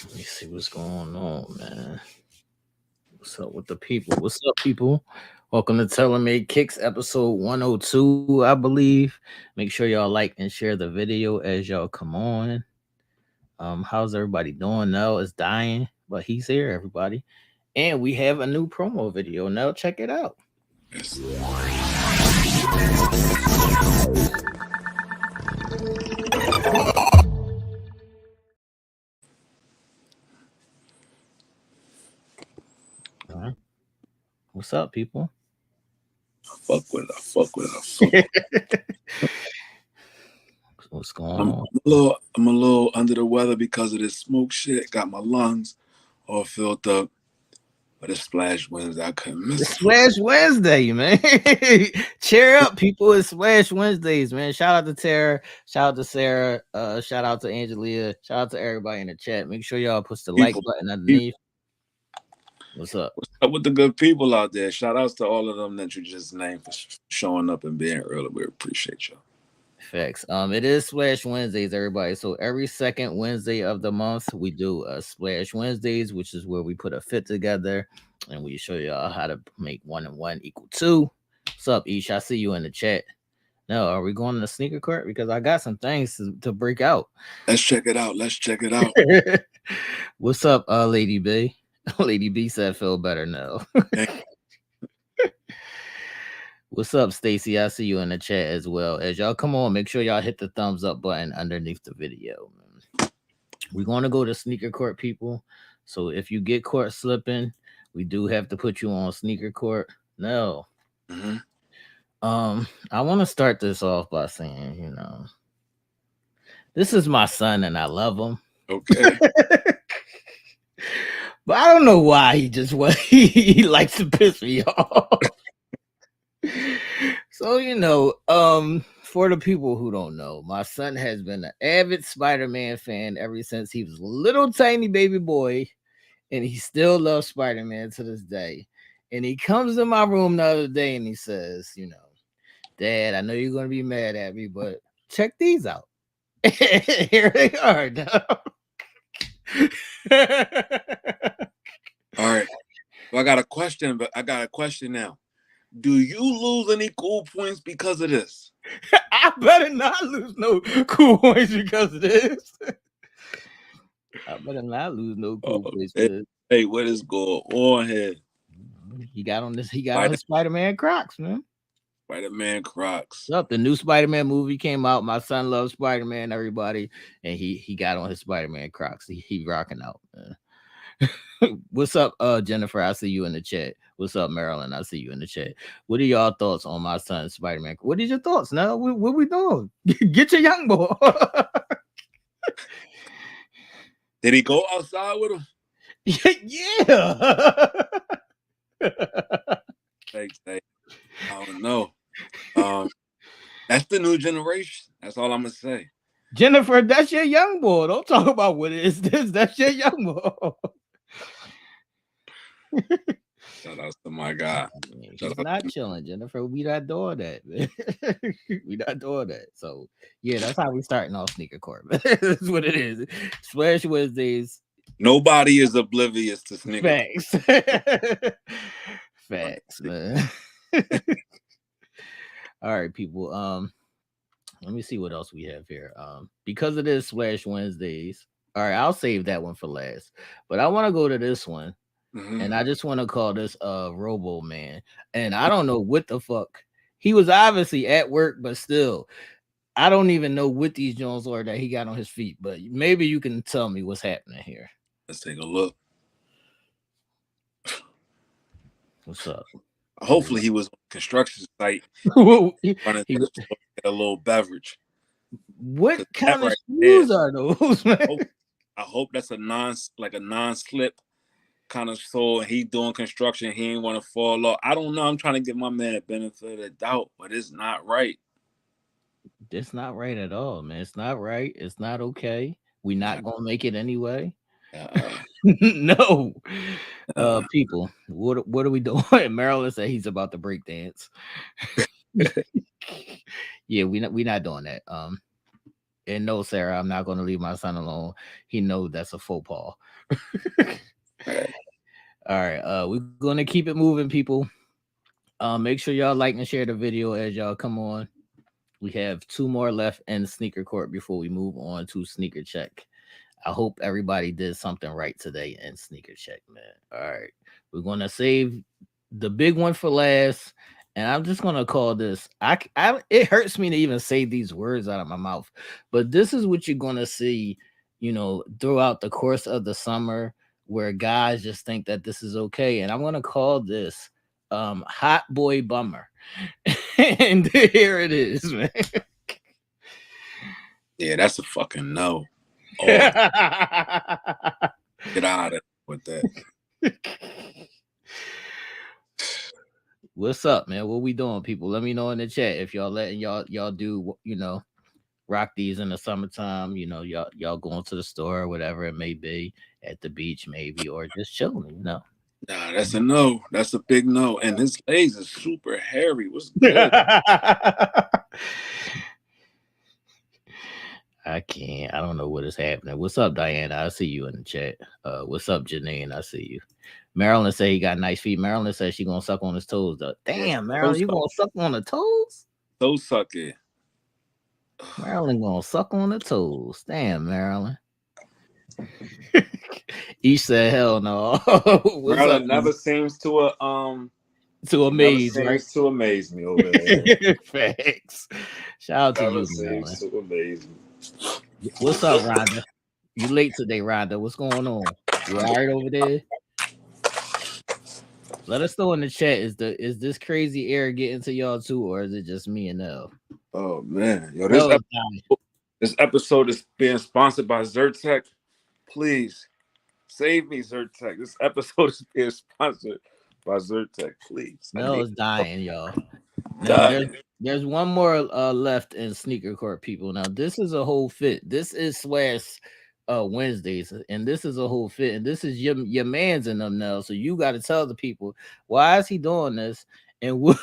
Let me see what's going on, man. What's up with the people? What's up, people? Welcome to Made Kicks episode 102, I believe. Make sure y'all like and share the video as y'all come on. How's everybody doing? Nell is dying, but he's here, everybody. And we have a new promo video. Now check it out. Yes. All right. What's up, people? I fuck with it. What's going on? I'm a little under the weather because of this smoke shit. Got my lungs all filled up. But it's Splash Wednesday. I couldn't miss It's it. Splash Wednesday, man. Cheer up, people. It's Splash Wednesdays, man. Shout out to Tara. Shout out to Sarah. Shout out to Angelia. Shout out to everybody in the chat. Make sure y'all push the like button underneath. What's up? What's up with the good people out there? Shout outs to all of them that you just named for showing up and being early. We appreciate y'all. Facts. It is Splash Wednesdays, everybody. So every second Wednesday of the month, we do Splash Wednesdays, which is where we put a fit together and we show y'all how to make 1 and 1 equal 2. What's up, Ish? I see you in the chat. No, are we going to the sneaker court? Because I got some things to break out. Let's check it out. What's up, Lady B? Lady B said feel better now. What's up, Stacy? I see you in the chat as well. As y'all come on, make sure y'all hit the thumbs up button underneath the video. We're going to go to sneaker court, people. So if you get caught slipping, we do have to put you on sneaker court. No. Mm-hmm. I want to start this off by saying, this is my son and I love him. Okay. But I don't know why he likes to piss me off. So, for the people who don't know, my son has been an avid Spider-Man fan ever since he was a little tiny baby boy, and he still loves Spider-Man to this day. And he comes in my room the other day and he says, Dad, I know you're going to be mad at me, but check these out. Here they are now. All right. Well, I got a question now. Do you lose any cool points because of this? I better not lose no cool points because of this. I better not lose no cool points. Hey, what is going on here? He got on his Spider-Man Crocs, man. Spider-Man Crocs. Up, the new Spider-Man movie came out. My son loves Spider-Man, everybody, and he got on his Spider-Man Crocs. He rocking out, man. What's up, Jennifer? I see you in the chat. What's up, Marilyn? I see you in the chat. What are y'all thoughts on my son's Spider-Man? What is your thoughts now? What we doing? Get your young boy. Did he go outside with him? Yeah. Thanks. I don't know. That's the new generation. That's all I'm gonna say. Jennifer, that's your young boy. Don't talk about what is this. That's your young boy. Shout out to my guy. He's not chilling, Jennifer. We not doing that, man. We not doing that. So yeah, that's how we starting off sneaker court. That's what it is. Splash Wednesdays. Nobody is oblivious to sneaker. Facts. Facts, man. All right, people. Let me see what else we have here. Because it is Splash Wednesdays. All right, I'll save that one for last. But I want to go to this one. Mm-hmm. And I just want to call this Robo Man. And I don't know what the fuck. He was obviously at work, but still, I don't even know what these Jones are that he got on his feet. But maybe you can tell me what's happening here. Let's take a look. What's up? Hopefully he was on a construction site. he get a little beverage. What kind of shoes are those, man? I hope that's a non-slip kind of sole. He doing construction. He ain't want to fall off. I don't know. I'm trying to give my man a benefit of the doubt, but it's not right. It's not right at all, man. It's not right. It's not okay. We're not gonna make it anyway. No. People, what are we doing? Marilyn said he's about to break dance. Yeah, we not doing that. And no, Sarah, I'm not going to leave my son alone. He knows that's a faux pas. All right, we're gonna keep it moving, people. Make sure y'all like and share the video as y'all come on. We have 2 more left in sneaker court before we move on to sneaker check. I hope everybody did something right today in sneaker check, man. All right, we're gonna save the big one for last, and I'm just gonna call this. It hurts me to even say these words out of my mouth, but this is what you're gonna see, throughout the course of the summer, where guys just think that this is okay, and I'm gonna call this hot boy bummer. And here it is, man. Yeah, that's a fucking no. Oh, get out of it with that. What's up, man? What we doing, people? Let me know in the chat if y'all letting y'all do, rock these in the summertime. Y'all going to the store or whatever it may be, at the beach maybe, or just chilling. Nah, that's a no. That's a big no. And his legs is super hairy. What's good? I can't. I don't know what is happening. What's up, Diana? I see you in the chat. What's up, Janine? I see you. Marilyn say he got nice feet. Marilyn says she gonna suck on his toes, though. Damn, Marilyn, you gonna suck on the toes? Toe sucking. Marilyn gonna suck on the toes. Damn, Marilyn. Each said, "Hell no." Marilyn never seems to amaze, right? To amaze me over there. Facts. Shout out to you, Marilyn. To amaze me. What's up, Rhonda? You late today, Rhonda? What's going on? You all right over there? Let us know in the chat. Is this crazy air getting to y'all too, or is it just me and Nell? Oh man, yo, this episode is being sponsored by Zyrtec. Please save me, Zyrtec. This episode is being sponsored by Zyrtec. Please. Nell is dying, y'all. Now, there's one more left in sneaker court, people. Now this is a whole fit. This is Wednesdays, and this is a whole fit, and this is your man's in them now. So you got to tell the people, why is he doing this, and what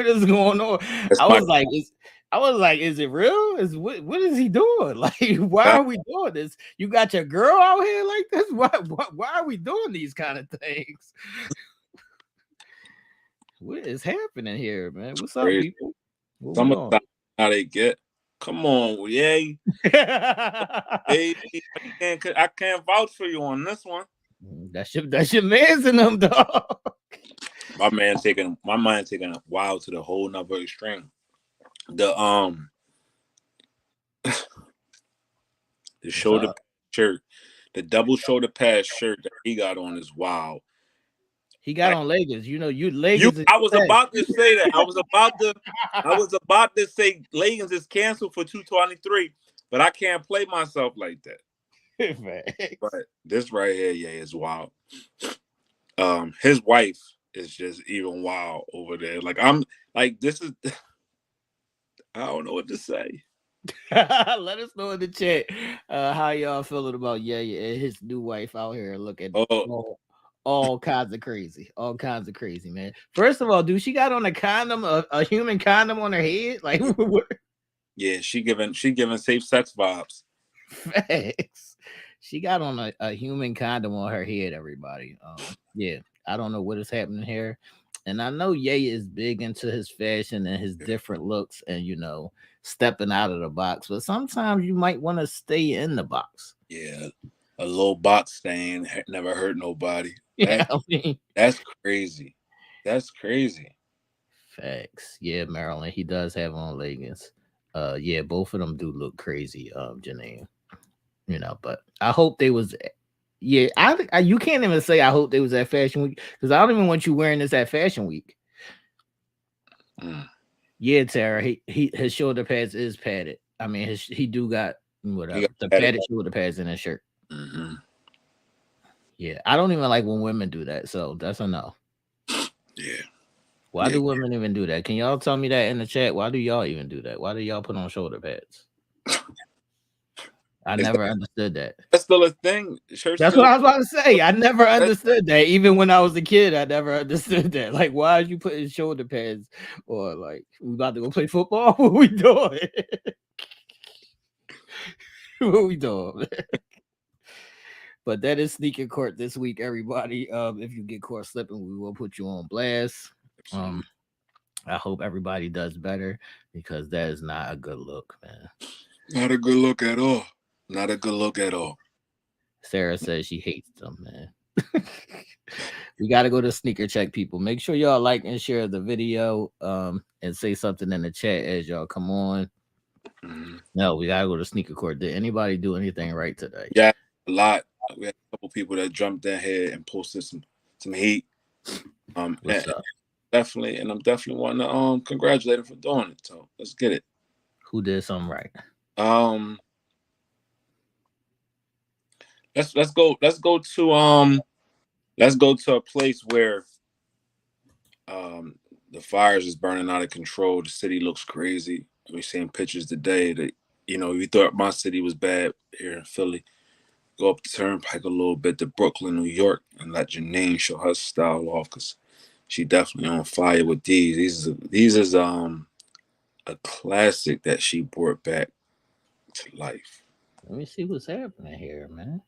is going on? I was like, is it real? What is he doing? Like, why are we doing this? You got your girl out here like this? Why are we doing these kind of things? What is happening here, man? What's up, people? Summertime, how they get. Come on, yay. Hey, I can't vouch for you on this one. That's your man's in them, dog. My man taking a while to the whole nother extreme. The shoulder shirt, the double shoulder pad shirt that he got on is wild. He got on leggings. Leggings. I was about to say that. I was about to say leggings is canceled for 223, but I can't play myself like that. But this right here, yeah, is wild. His wife is just even wild over there. Like this is. I don't know what to say. Let us know in the chat how y'all feeling about and his new wife out here looking all kinds of crazy, man. First of all, dude, she got on a condom, a human condom on her head, like what? Yeah, she giving safe sex vibes. Facts. She got on a human condom on her head, everybody. Yeah, I don't know what is happening here. And I know Ye is big into his fashion and his different looks and, stepping out of the box. But sometimes you might want to stay in the box. Yeah, a little box stain never hurt nobody. Yeah, that's crazy. That's crazy. Facts. Yeah, Marilyn, he does have on leggings. Yeah, both of them do look crazy, Janine. But I hope they was... Yeah, I you can't even say I hope they was at Fashion Week because I don't even want you wearing this at Fashion Week. Yeah, Tara, his shoulder pads is padded. I mean, he do got whatever the padded shoulder pads in his shirt. Mm-hmm. Yeah, I don't even like when women do that, so that's a no. Yeah. Why do women even do that? Can y'all tell me that in the chat? Why do y'all even do that? Why do y'all put on shoulder pads? I never understood that. That's still a thing. That's what I was about to say. I never understood that. Even when I was a kid, I never understood that. Like, why are you putting shoulder pads? Or like, we about to go play football? What we doing? What we doing, man? But that is sneaker court this week, everybody. If you get caught slipping, we will put you on blast. I hope everybody does better because that is not a good look, man. Not a good look at all. Not a good look at all. Sarah says she hates them, man. We got to go to sneaker check, people. Make sure y'all like and share the video and say something in the chat as y'all come on. No, we got to go to sneaker court. Did anybody do anything right today? Yeah, a lot. We had a couple people that jumped ahead and posted some heat. What's up? Definitely, and I'm definitely wanting to congratulate them for doing it. So let's get it. Who did something right? Let's go to a place where the fires is burning out of control. The city looks crazy. We're seeing pictures today that, you thought my city was bad here in Philly. Go up the turnpike a little bit to Brooklyn, New York, and let Janine show her style off, because she definitely on fire with these. These is a classic that she brought back to life. Let me see what's happening here, man.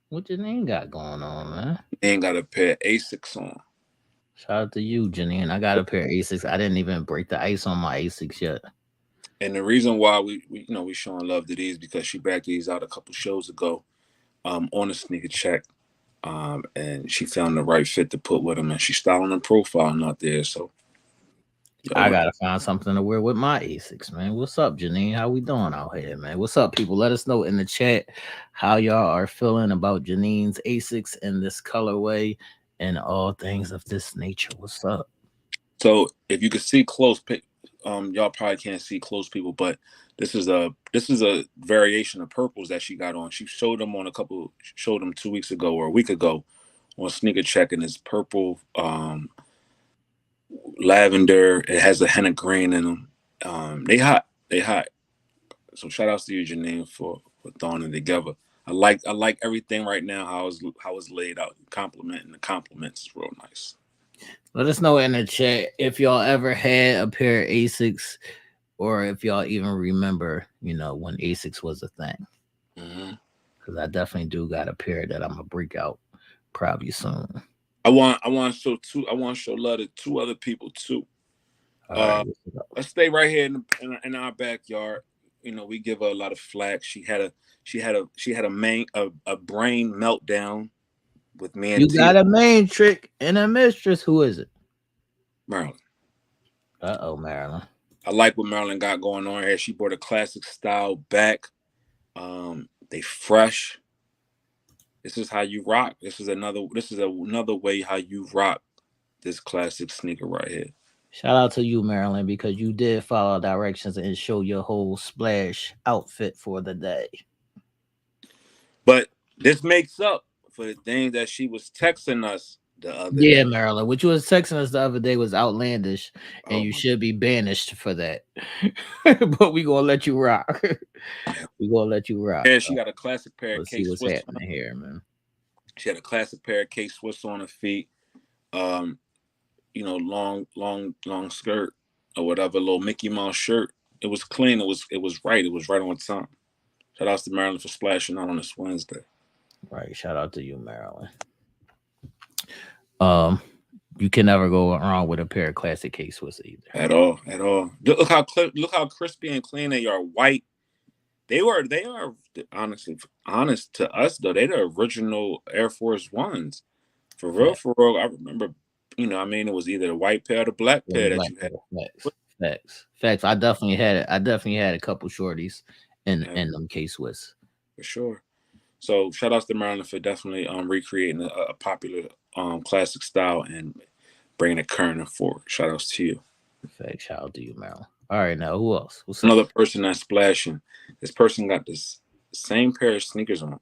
What Janine got going on, man? Janine got a pair of Asics on. Shout out to you, Janine. I got a pair of Asics. I didn't even break the ice on my Asics yet. And the reason why we showing love to these, because she backed these out a couple shows ago on a sneaker check. And she found the right fit to put with them, and she's styling and profiling out there. So I gotta find something to wear with my Asics, man. What's up, Janine? How we doing out here, man? What's up, people? Let us know in the chat how y'all are feeling about Janine's Asics in this colorway and all things of this nature. What's up? So if you could see close, y'all probably can't see close, people, but this is a variation of purples that she got on. She showed them 2 weeks ago or a week ago on sneaker check, and it's purple, lavender. It has a henna green in them. They hot. So shout outs to you, Janine, for throwing it together. I like everything right now, how it's laid out. Complimenting the compliments is real nice. Let us know in the chat if y'all ever had a pair of Asics, or if y'all even remember, when Asics was a thing. Because I definitely do got a pair that I'm gonna break out probably soon. I want to show love to two other people too. Right, let's stay right here in our backyard. We give her a lot of flack. She had a brain meltdown with me. You got a main trick and a mistress. Who is it? Marilyn. Marilyn. I like what Marilyn got going on here. She brought a classic style back. They fresh. This is how you rock. This is another way how you rock this classic sneaker right here. Shout out to you, Marilyn, because you did follow directions and show your whole splash outfit for the day. But this makes up for the thing that she was texting us the other day. Yeah, Marilyn, what you was texting us the other day was outlandish, and you should be banished for that. But we gonna let you rock. Yeah, she got a classic pair of K Swiss happening here, man. She had a classic pair of K Swiss on her feet. Long skirt or whatever, little Mickey Mouse shirt. It was clean. It was right. It was right on time. Shout out to Marilyn for splashing out on this Wednesday. Right. Shout out to you, Marilyn. You can never go wrong with a pair of classic K Swiss either. At all. Look how crispy and clean they are. White. They are honest to us though. They're the original Air Force Ones. For real. I remember, it was either the white pair or the black pair that you had. Facts. I definitely had a couple shorties in them K Swiss. For sure. So shout outs to Marilyn for definitely recreating a popular classic style and bringing it current and forward. Shout outs to you. Facts. Shout out to you, Marilyn. All right, now who else? Another person that's splashing. This person got this same pair of sneakers on,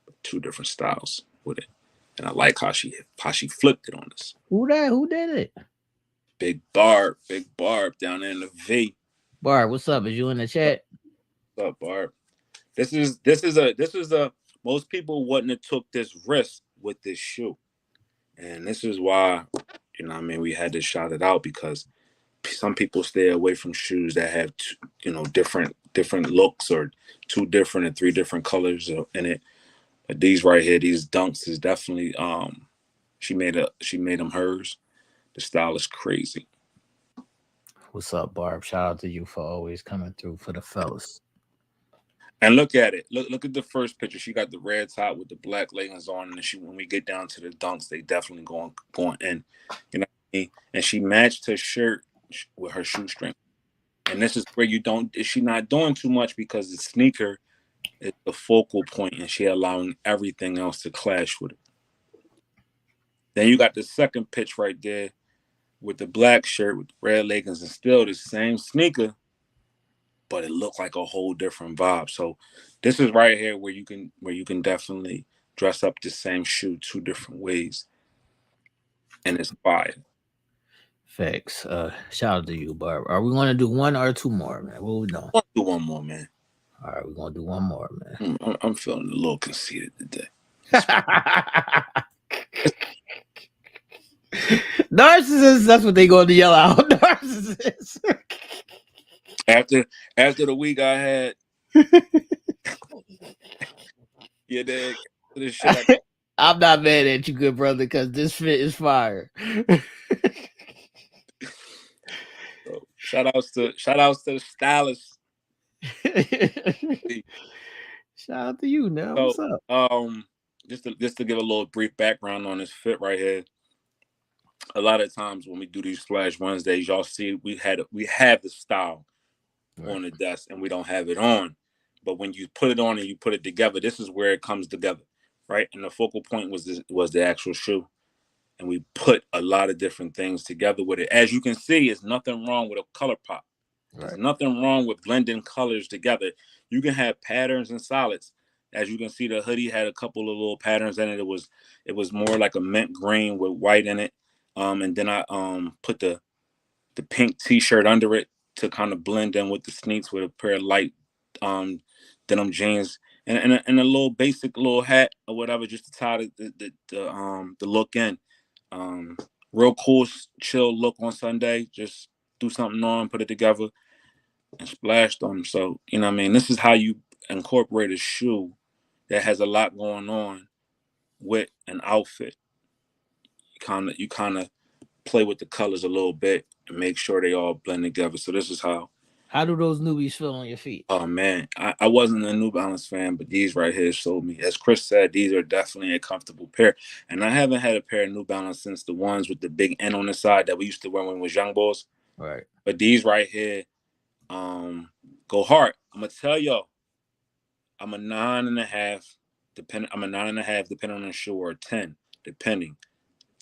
but two different styles with it. And I like how she flipped it on us. Who did it? Big Barb down there in the V. Barb, what's up? Is you in the chat? What's up, Barb? This is a most people wouldn't have took this risk with this shoe. And this is why, we had to shout it out, because some people stay away from shoes that have, different different looks or 2 different and 3 different colors in it. But these right here, these dunks is definitely she made them hers. The style is crazy. What's up, Barb? Shout out to you for always coming through for the fellas. And look at it. Look at the first picture. She got the red top with the black leggings on, and when we get down to the dunks, they definitely going in. You know what I mean? And she matched her shirt with her shoestring. And this is where she's not doing too much because the sneaker is the focal point, and she allowing everything else to clash with it. Then you got the second pitch right there with the black shirt with the red leggings, and still the same sneaker, but it looked like a whole different vibe. So this is right here where you can definitely dress up the same shoe 2 different ways, and it's fire. Facts. Shout out to you, Barb. Are we going to do 1 or 2 more, man? What we doing? Let's do 1 more, man. All right, we're going to do 1 more, man. I'm feeling a little conceited today. Narcissists, that's what they going to yell out. Narcissists. After the week I had, yeah, this shit. I'm not mad at you, good brother, because this fit is fire. So, shout outs to the stylists. Shout out to you, now. What's up? Just to give a little brief background on this fit right here. A lot of times when we do these Splash Wednesdays, y'all see we have the style on the desk and we don't have it on. But when you put it on and you put it together, this is where it comes together, right? And the focal point was the actual shoe. And we put a lot of different things together with it. As you can see, there's nothing wrong with a color pop. There's nothing wrong with blending colors together. You can have patterns and solids. As you can see, the hoodie had a couple of little patterns in it. It was more like a mint green with white in it. And then I put the pink t-shirt under it to kind of blend in with the sneaks with a pair of light denim jeans and a little basic little hat or whatever, just to tie the look in. Real cool, chill look on Sunday. Just do something on, put it together, and splashed on them. So, you know what I mean? This is how you incorporate a shoe that has a lot going on with an outfit. You kind of play with the colors a little bit and make sure they all blend together. So this is how. How do those newbies feel on your feet? Oh, man. I wasn't a New Balance fan, but these right here showed me. As Chris said, these are definitely a comfortable pair. And I haven't had a pair of New Balance since the ones with the big N on the side that we used to wear when we was young boys. Right. But these right here go hard. I'm going to tell y'all, I'm a 9.5, depending on the shoe, or a 10, depending.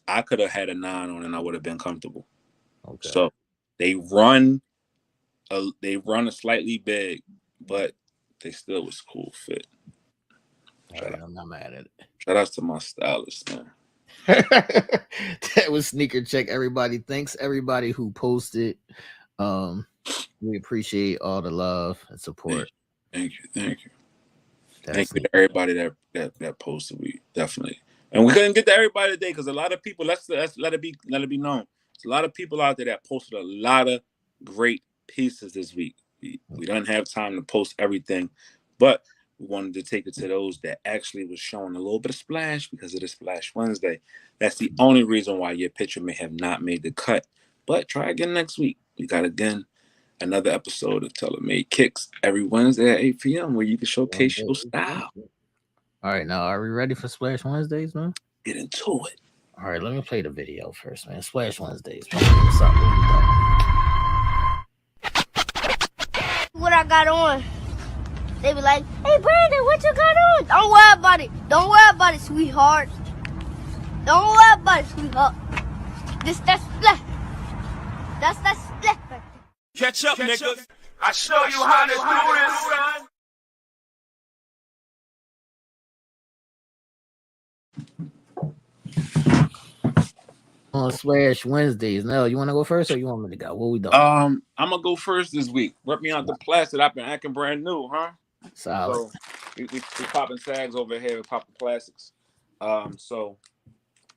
I could have had a 9 on and I would have been comfortable. Okay. So they run a slightly big, but they still was cool fit. Right, I'm not mad at it. Shout out to my stylist, man. That was Sneaker Check, everybody. Thanks everybody who posted. We appreciate all the love and support. Thank you. Thank you to everybody that posted. We definitely. And we couldn't get to everybody today because a lot of people, let's let it be known. There's a lot of people out there that posted a lot of great pieces this week. We don't have time to post everything, but we wanted to take it to those that actually was showing a little bit of splash because of the Splash Wednesday. That's the only reason why your picture may have not made the cut. But try again next week. We got another episode of Telemade Kicks every Wednesday at 8 p.m. where you can showcase your style. All right, now are we ready for Splash Wednesdays, man? Get into it. All right, let me play the video first, man. Splash Wednesdays. Man. What's up? What I got on? They be like, "Hey, Brandon, what you got on?" Don't worry about it. Don't worry about it, sweetheart. Don't worry about it, sweetheart. That's splash. That's splash. Catch up, niggas. I show you how to do this, son. On Splash Wednesdays. Now, you want to go first or you want me to go? What we doing? I'm gonna go first this week. Rip me out the plastic. I've been acting brand new, huh? Solid. So we popping sags over here. We popping plastics. So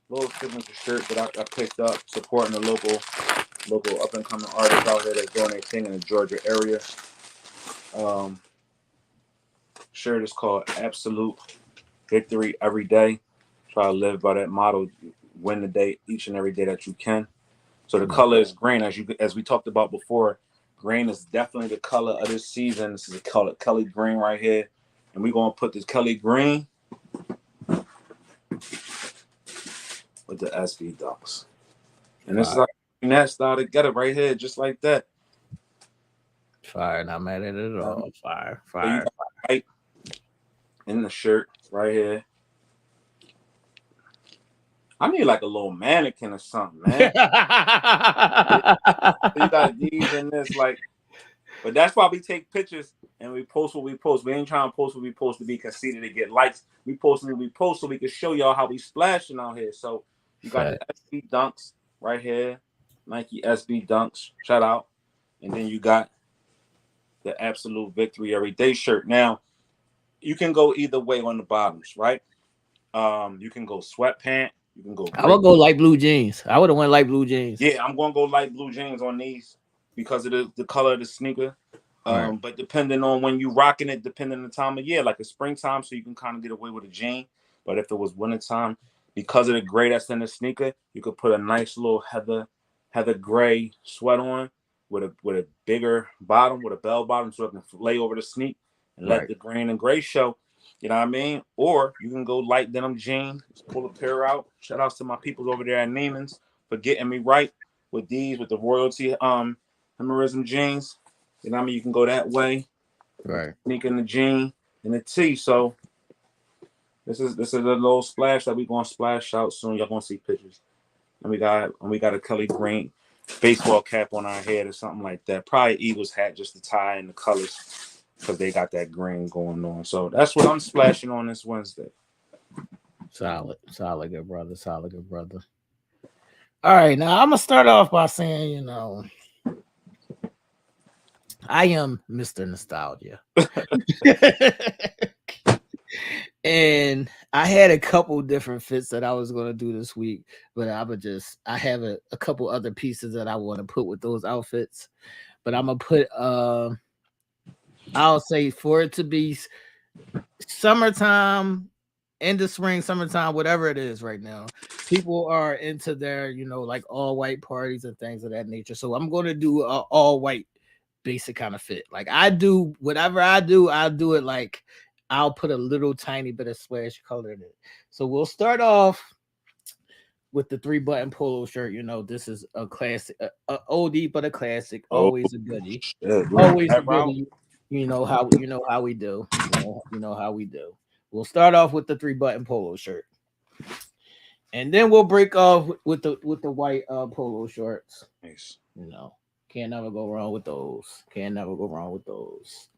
little signature shirt that I picked up, supporting the local up and coming artists out here that's doing their thing in the Georgia area. shirt is called Absolute Victory Every Day. Try to live by that motto. Win the day each and every day that you can. So the color is green, as we talked about before. Green is definitely the color of this season. This is the color Kelly Green right here, and we're gonna put this Kelly Green with the SB Ducks, and this is how that style together right here, just like that. Fire, not mad at it at all. Fire. So you got white in the shirt right here. I need like a little mannequin or something, man. You got these in this, like, but that's why we take pictures and we post what we post. We ain't trying to post what we post to be conceited to get likes. We post what we post so we can show y'all how we splashing out here. So you got the SB Dunks right here, Nike SB Dunks, shout out, and then you got the Absolute Victory Every Day shirt. Now you can go either way on the bottoms, right? You can go sweatpant. You can go. I would go light blue jeans. I would have went light blue jeans. Yeah, I'm gonna go light blue jeans on these because of the color of the sneaker. Right. But depending on when you rocking it, depending on the time of year, like it's springtime, so you can kind of get away with a jean. But if it was wintertime, because of the gray that's in the sneaker, you could put a nice little heather gray sweat on with a bigger bottom, with a bell bottom, so it can lay over the sneak and let the green and gray show. You know what I mean? Or you can go light denim jean. Just pull a pair out. Shout outs to my peoples over there at Neiman's for getting me right with these, with the royalty Hemerism jeans. You know what I mean? You can go that way. Right. Sneaking the jean and the tee. So this is a little splash that we're gonna splash out soon. Y'all gonna see pictures. And we got a Kelly Green baseball cap on our head or something like that. Probably Eagles hat just to tie in the colors, because they got that green going on. So that's what I'm splashing on this Wednesday. Solid, good brother. Solid, good brother. All right, now I'm gonna start off by saying, you know, I am Mr. Nostalgia. And I had a couple different fits that I was gonna do this week, but I have a couple other pieces that I want to put with those outfits. But I'm gonna put I'll say for it to be summertime, end of spring, summertime, whatever it is right now, people are into their, you know, like all white parties and things of that nature. So I'm going to do an all white basic kind of fit. Like I do, whatever I do, I'll do it like I'll put a little tiny bit of splash color in it. So we'll start off with the 3-button polo shirt. You know, this is a classic, a oldie but a classic. Always a goodie. Always a goodie. You know how we do. You know how we do. We'll start off with the 3-button polo shirt, and then we'll break off with the white polo shorts. Nice. You know, can't never go wrong with those. Can't never go wrong with those.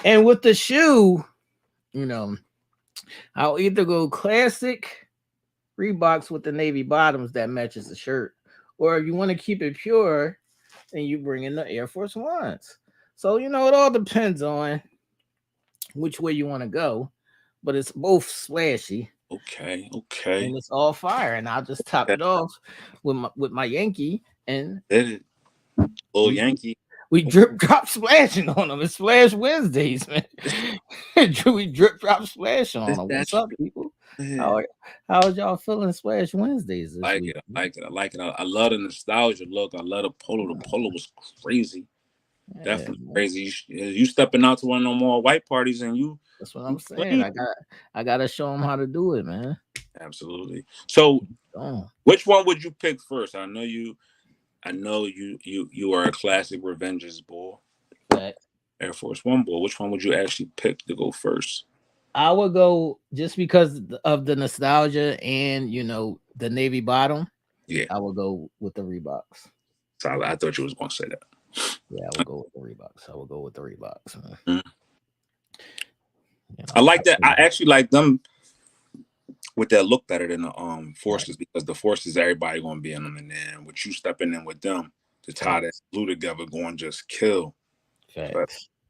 And with the shoe, you know, I'll either go classic Reeboks with the navy bottoms that matches the shirt, or if you want to keep it pure, then you bring in the Air Force Ones. So, you know, it all depends on which way you want to go, but it's both splashy. Okay. And it's all fire. And I'll just top it off with my Yankee. And old Yankee. We drip drop splashing on them. It's Splash Wednesdays, man. We drip drop splash on them. What's up, people? How is y'all feeling Splash Wednesdays this week? I like it. I love the nostalgia look. I love the polo. The polo was crazy. Definitely crazy. You stepping out to one of them more white parties, and you. That's what I'm saying. I gotta show them how to do it, man. Absolutely. So, which one would you pick first? I know you are a classic Revengers bull. Air Force One bull. Which one would you actually pick to go first? I would go just because of the nostalgia and, you know, the navy bottom. Yeah, I would go with the Reeboks. So I thought you was going to say that. Yeah, I would go with the Reeboks. Mm-hmm. You know, I like that. I actually like them with that look better than the Forces, because the Forces, everybody going to be in them, and then with you stepping in with them to tie that blue together, going just kill.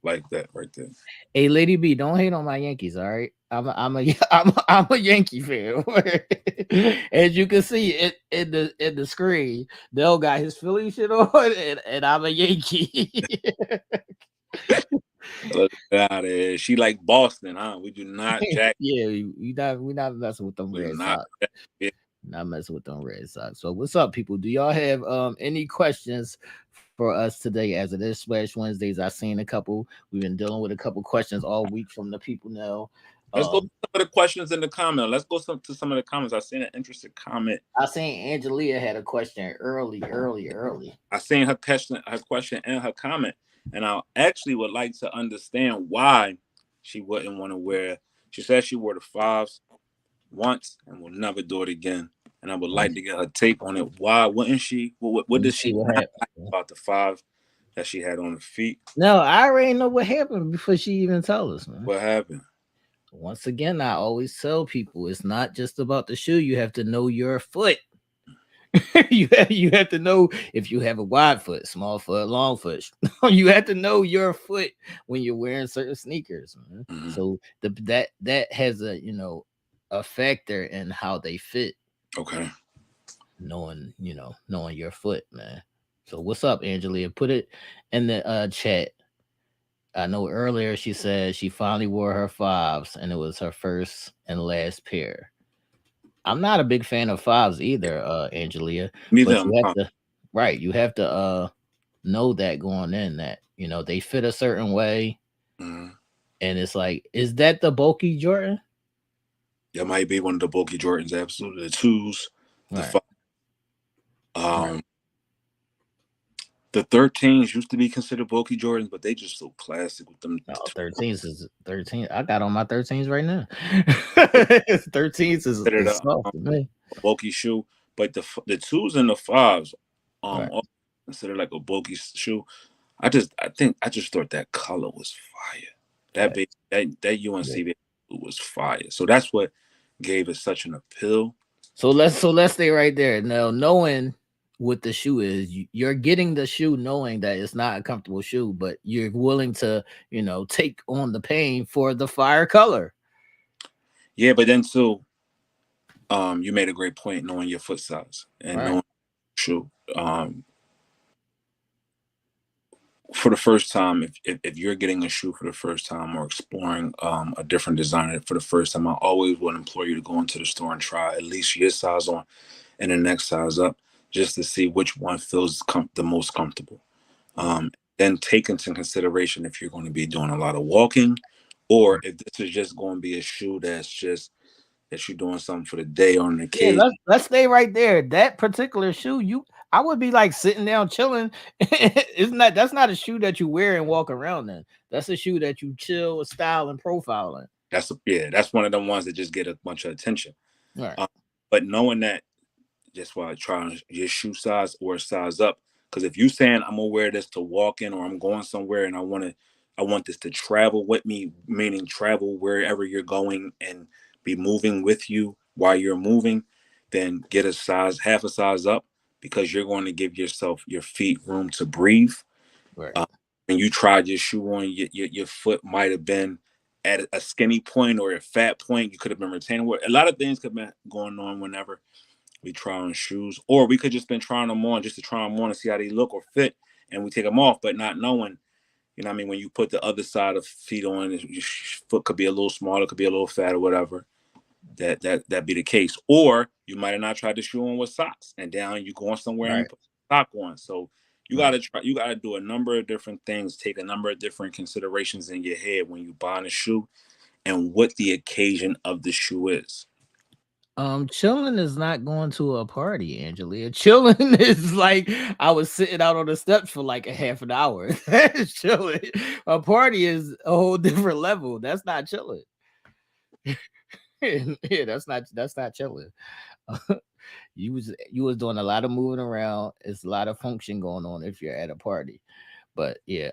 Like that right there. Hey, Lady B, don't hate on my Yankees, all right? I'm a Yankee fan. As you can see it in the screen, Dell got his Philly shit on, and I'm a Yankee. Look out of here. She like Boston, huh? We do not jack. Yeah, we not messing with them We Red not. Sox. Yeah. Not messing with them Red Sox. So what's up, people? Do y'all have any questions for us today? As it is Splash Wednesdays, I've seen a couple. We've been dealing with a couple questions all week from the people now. Let's go to some of the questions in the comment. Let's go to some of the comments. I seen an interesting comment. I seen Angelia had a question early. I seen her question and her comment, and I actually would like to understand why she wouldn't want to wear. She said she wore the 5s once and will never do it again. And I would like to get her take on it. Why wouldn't she? What does she not like about the 5 that she had on her feet? No, I already know what happened before she even tell us, man. What happened? Once again, I always tell people it's not just about the shoe. You have to know your foot. you have to know if you have a wide foot, small foot, long foot. You have to know your foot when you're wearing certain sneakers, man. Mm-hmm. So that has a factor in how they fit. Okay. Knowing your foot, man. So what's up, Angelia? Put it in the chat. I know earlier she said she finally wore her 5s and it was her first and last pair. I'm not a big fan of 5s either, Angelia. Neither. You have to know that going in that they fit a certain way, and it's like, is that the bulky Jordan? That might be one of the bulky Jordans. Absolutely, the 2s, the 5. The 13s used to be considered bulky Jordans, but they just so classic with them. 13s is 13. I got on my 13s right now. 13s is soft to me. A bulky shoe, but the 2s and the 5s, considered like a bulky shoe. I just thought that color was fire. That UNC was fire. So that's what gave it such an appeal. So let's stay right there. Now, knowing what the shoe is, you're getting the shoe knowing that it's not a comfortable shoe, but you're willing to take on the pain for the fire color. Yeah, but then too, you made a great point, knowing your foot size and knowing shoe. For the first time, if you're getting a shoe for the first time or exploring a different designer for the first time, I always would implore you to go into the store and try at least your size on and the next size up, just to see which one feels the most comfortable. Then take into consideration if you're going to be doing a lot of walking, or if this is just going to be a shoe that you're doing something for the day or on the occasion. Yeah, let's stay right there. That particular shoe, I would be like sitting down chilling. That's not a shoe that you wear and walk around in. That's a shoe that you chill, style, and profile in. That's one of the ones that just get a bunch of attention. Right. But knowing that, just why I try your shoe size or size up. Because if you saying I'm gonna wear this to walk in, or I'm going somewhere and I want this to travel with me, meaning travel wherever you're going and be moving with you while you're moving, then get half a size up, because you're going to give your feet room to breathe. Right. When you tried your shoe on, your foot might have been at a skinny point or a fat point. You could have been retaining. A lot of things could have been going on whenever we try on shoes, or we could just been trying them on just to try them on and see how they look or fit, and we take them off, but not knowing, what I mean, when you put the other side of feet on, your foot could be a little smaller, could be a little fat or whatever. That be the case. Or you might have not tried the shoe on with socks, and down you going somewhere and you put the sock on. So you gotta do a number of different things, take a number of different considerations in your head when you buying a shoe and what the occasion of the shoe is. Chilling is not going to a party, Angelia. Chilling is like I was sitting out on the steps for like a half an hour. That is chilling. A party is a whole different level. That's not chilling. Yeah, that's not chilling. You was doing a lot of moving around. It's a lot of function going on if you're at a party. But yeah,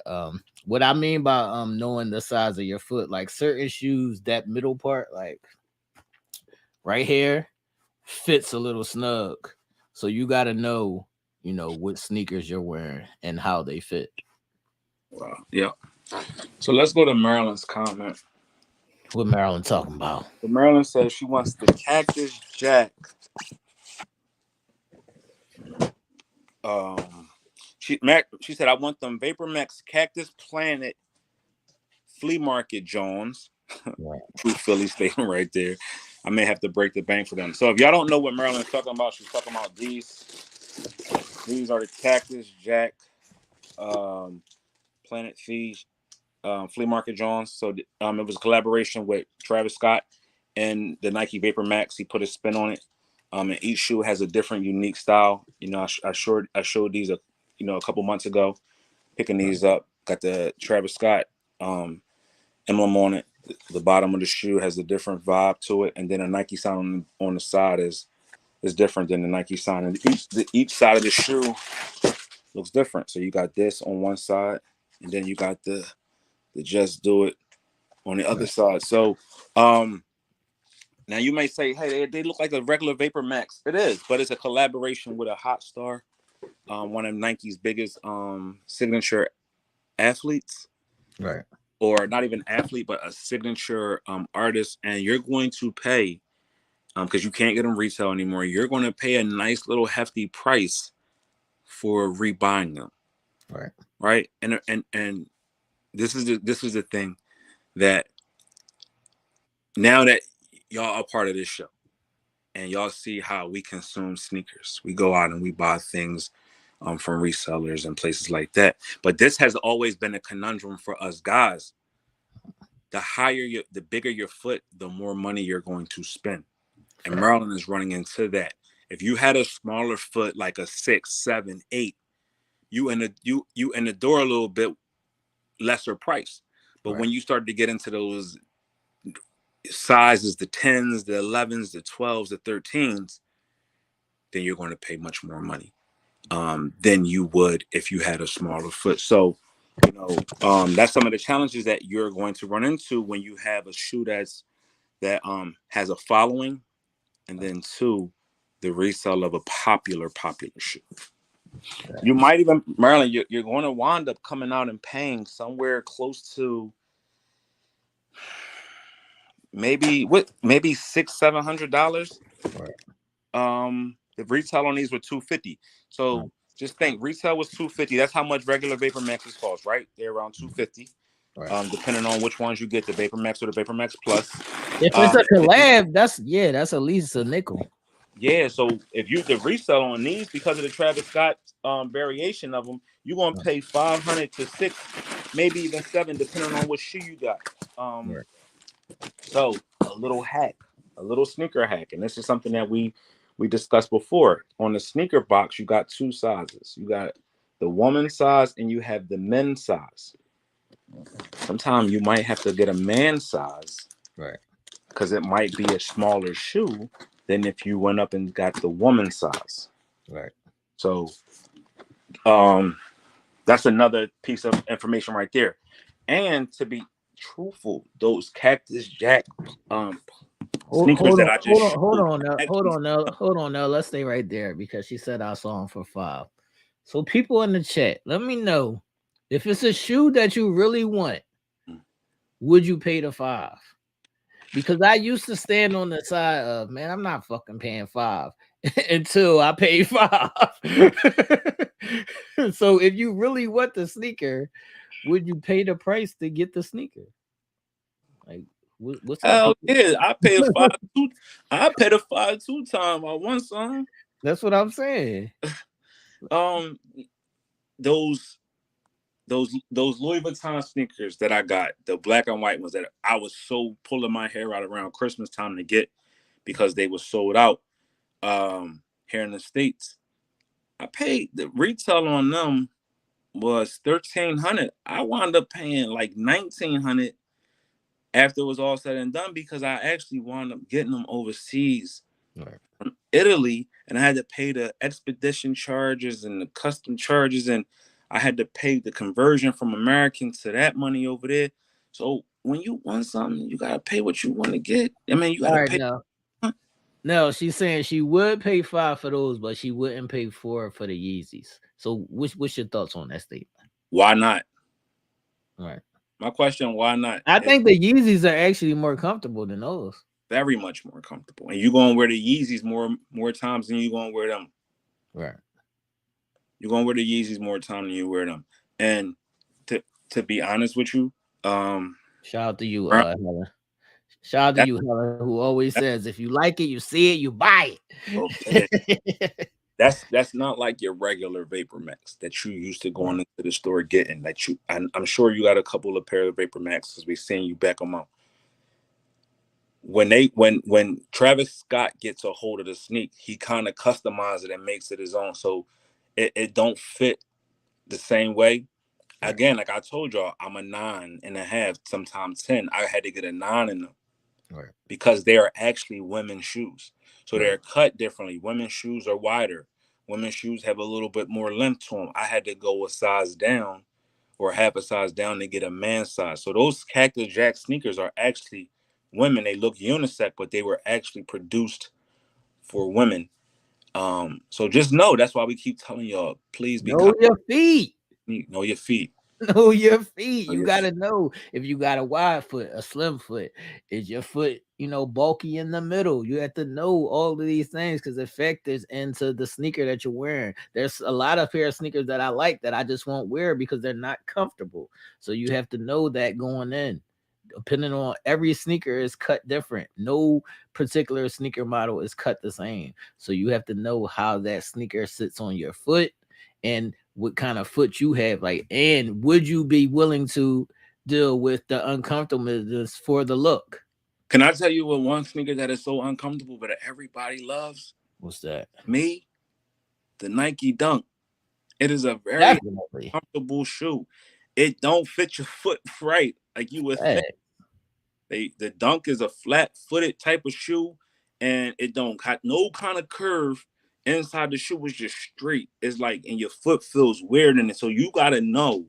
what I mean by knowing the size of your foot, like certain shoes, that middle part, like right here, fits a little snug. So you got to know, what sneakers you're wearing and how they fit. Wow. Yeah. So let's go to Marilyn's comment. What Marilyn talking about? Marilyn says she wants the Cactus Jack. She said, I want them Vapor Max Cactus Planet Flea Market Jones. Right. True Philly statement right there. I may have to break the bank for them. So if y'all don't know what Marilyn's talking about, she's talking about these. These are the Cactus Jack Planet Fee Flea Market Jones. So it was a collaboration with Travis Scott and the Nike Vapor Max. He put a spin on it. And each shoe has a different, unique style. You know, I showed these a couple months ago. Picking these up, got the Travis Scott emblem on it. The bottom of the shoe has a different vibe to it, and then a Nike sign on the side is different than the Nike sign. And each side of the shoe looks different. So you got this on one side, and then you got the Just Do It on the other side. So now you may say, hey, they look like a regular Vapor Max. It is, but it's a collaboration with a Hot Star, one of Nike's biggest signature athletes. Right. Or not even athlete, but a signature artist. And you're going to pay, because you can't get them retail anymore, you're going to pay a nice little hefty price for rebuying them. Right. Right. And this is the thing that now that y'all are part of this show and y'all see how we consume sneakers, we go out and we buy things from resellers and places like that. But this has always been a conundrum for us guys. The bigger your foot, the more money you're going to spend. And Maryland is running into that. If you had a smaller foot, like a 6, 7, 8, you in the door a little bit lesser price. But when you start to get into those sizes, the 10s, the 11s, the 12s, the 13s, then you're going to pay much more money than you would if you had a smaller foot. So, that's some of the challenges that you're going to run into when you have a shoe that has a following, and then 2, the resale of a popular shoe. You might even, Marilyn, you're going to wind up coming out and paying somewhere close to maybe $600-700. The retail on these were $250. So just think, retail was $250. That's how much regular Vapor Maxes cost, right? They're around $250. Depending on which ones you get, the Vapor Max or the Vapor Max Plus. If it's a collab, that's at least a nickel. Yeah, so if you the resell on these, because of the Travis Scott variation of them, you're gonna pay $500 to $600, maybe even $700, depending on what shoe you got. So a little sneaker hack, and this is something that we discussed before. On the sneaker box, you got 2 sizes. You got the woman size and you have the men's size. Sometimes you might have to get a man size, right? Because it might be a smaller shoe than if you went up and got the woman size, right? So, that's another piece of information right there. And to be truthful, those Cactus Jack sneakers that I just hold on now. Let's stay right there because she said I saw them for $5. So people in the chat, let me know if it's a shoe that you really want. Would you pay the $5? Because I used to stand on the side of, man, I'm not fucking paying $5 until I pay $5. So if you really want the sneaker, would you pay the price to get the sneaker? Like, what's hell yeah, I paid a $5 2 times. I want some. That's what I'm saying. Those Louis Vuitton sneakers that I got, the black and white ones that I was so pulling my hair out around Christmas time to get because they were sold out here in the States. I paid, the retail on them was $1,300. I wound up paying like $1,900 after it was all said and done because I actually wound up getting them overseas from Italy, and I had to pay the expedition charges and the custom charges, and I had to pay the conversion from American to that money over there. So when you want something, you gotta pay what you want to get. I mean, you gotta pay. No, she's saying she would pay $5 for those, but she wouldn't pay $4 for the Yeezys. So what's your thoughts on that statement? Why not? Right. My question, why not? I think the Yeezys are actually more comfortable than those. Very much more comfortable. And you're gonna wear the Yeezys more times than you're gonna wear them. Right. You're gonna wear the Yeezys more time than you wear them. And to be honest with you, Shout out to you, Brown, Helen. Shout out to that, you, Helen, who always says, if you like it, you see it, you buy okay. it. That's not like your regular Vapor Max that you used to going into the store getting. That you, I'm sure you got a couple of pairs of Vapor Maxes. We seeing you back them out. When Travis Scott gets a hold of the sneak, he kind of customizes it and makes it his own. So it don't fit the same way. Again, like I told y'all, I'm a 9.5, sometimes 10. I had to get a 9 in them because they are actually women's shoes. So they're cut differently. Women's shoes are wider. Women's shoes have a little bit more length to them. I had to go a size down or half a size down to get a man size. So those Cactus Jack sneakers are actually women. They look unisex, but they were actually produced for women. So just know that's why we keep telling y'all, please be Know your feet. know your feet. Know your feet. You gotta know if you got a wide foot, a slim foot. Is your foot, bulky in the middle? You have to know all of these things because it factors into the sneaker that you're wearing. There's a lot of pair of sneakers that I like that I just won't wear because they're not comfortable. So you have to know that going in. Depending on every sneaker is cut different. No particular sneaker model is cut the same. So you have to know how that sneaker sits on your foot and what kind of foot you have. Like, and would you be willing to deal with the uncomfortableness for the look? Can I tell you what one sneaker that is so uncomfortable but everybody loves? What's that? Me, the Nike Dunk. It is a very comfortable shoe. It don't fit your foot right like you would think. The Dunk is a flat-footed type of shoe, and it don't got no kind of curve. Inside the shoe is just straight. It's like, and your foot feels weird in it. So you gotta know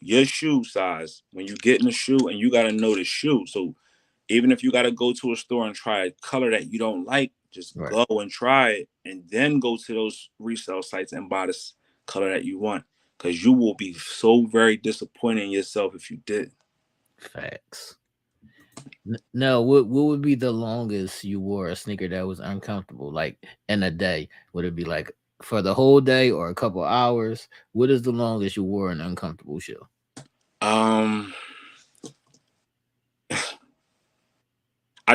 your shoe size when you get in the shoe, and you gotta know the shoe. So even if you gotta go to a store and try a color that you don't like, just go and try it, and then go to those resale sites and buy this color that you want. Because you will be so very disappointed in yourself if you did. Facts. No, what would be the longest you wore a sneaker that was uncomfortable, like in a day? Would it be like for the whole day or a couple hours? What is the longest you wore an uncomfortable shoe? I